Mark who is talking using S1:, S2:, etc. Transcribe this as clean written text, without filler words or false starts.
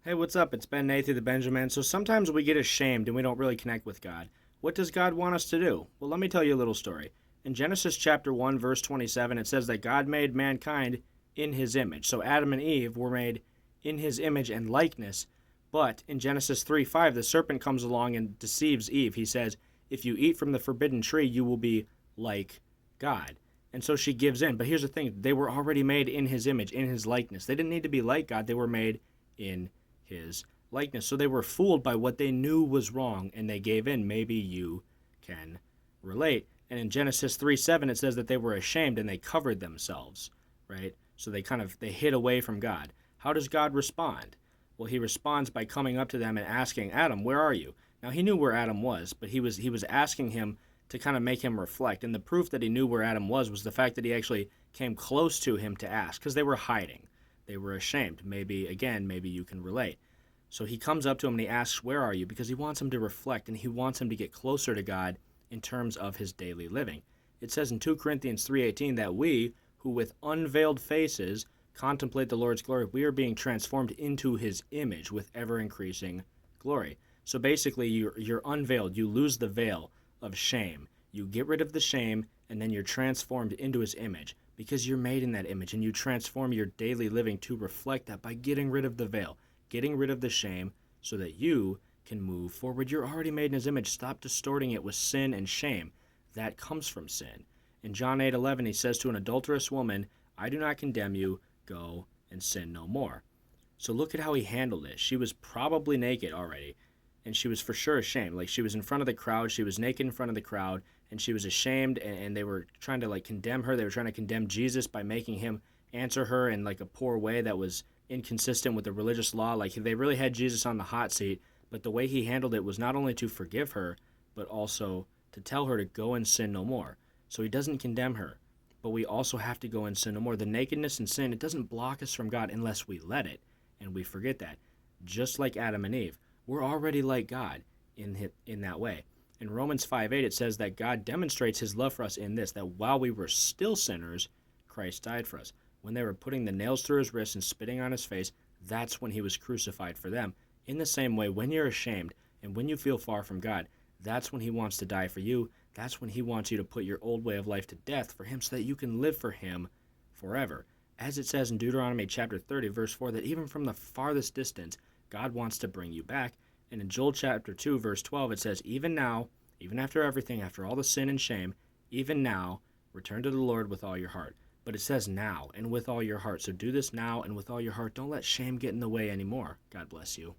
S1: Hey, what's up? It's Ben Nathan the Benjamin. So sometimes we get ashamed and we don't really connect with God. What does God want us to do? Well, let me tell you a little story. In Genesis chapter 1, verse 27, it says that God made mankind in his image. So Adam and Eve were made in his image and likeness. But in Genesis 3, 5, the serpent comes along and deceives Eve. He says, if you eat from the forbidden tree, you will be like God. And so she gives in. But here's the thing, they were already made in his image, in his likeness. They didn't need to be like God, they were made in his likeness. So they were fooled by what they knew was wrong and they gave in. Maybe you can relate. And in Genesis 3:7 it says that they were ashamed and they covered themselves, right? So they hid away from God. How does God respond? Well, he responds by coming up to them and asking, Adam, where are you? Now he knew where Adam was, but he was asking him to kind of make him reflect. And the proof that he knew where Adam was the fact that he actually came close to him to ask, because they were hiding. They were ashamed. Maybe you can relate. So he comes up to him and he asks, where are you? Because he wants him to reflect and he wants him to get closer to God in terms of his daily living. It says in 2 Corinthians 3:18 that we, who with unveiled faces contemplate the Lord's glory, we are being transformed into his image with ever increasing glory. So basically, you're unveiled. You lose the veil of shame. You get rid of the shame, and then you're transformed into his image because you're made in that image, and you transform your daily living to reflect that by getting rid of the veil, getting rid of the shame so that you can move forward. You're already made in his image. Stop distorting it with sin and shame. That comes from sin. In John 8:11, he says to an adulterous woman, I do not condemn you. Go and sin no more. So look at how he handled it. She was probably naked already, and she was for sure ashamed. Like, she was in front of the crowd. She was naked in front of the crowd, and she was ashamed, and they were trying to, like, condemn her. They were trying to condemn Jesus by making him answer her in, like, a poor way that was inconsistent with the religious law. Like, they really had Jesus on the hot seat, but the way he handled it was not only to forgive her, but also to tell her to go and sin no more. So he doesn't condemn her, but we also have to go and sin no more. The nakedness and sin, it doesn't block us from God unless we let it, and we forget that. Just like Adam and Eve, we're already like God in that way. In Romans 5:8, it says that God demonstrates his love for us in this, that while we were still sinners, Christ died for us. When they were putting the nails through his wrists and spitting on his face, that's when he was crucified for them. In the same way, when you're ashamed and when you feel far from God, that's when he wants to die for you. That's when he wants you to put your old way of life to death for him so that you can live for him forever. As it says in Deuteronomy chapter 30, verse 4, that even from the farthest distance, God wants to bring you back. And in Joel chapter 2, verse 12, it says, even now, even after everything, after all the sin and shame, even now, return to the Lord with all your heart. But it says now and with all your heart. So do this now and with all your heart. Don't let shame get in the way anymore. God bless you.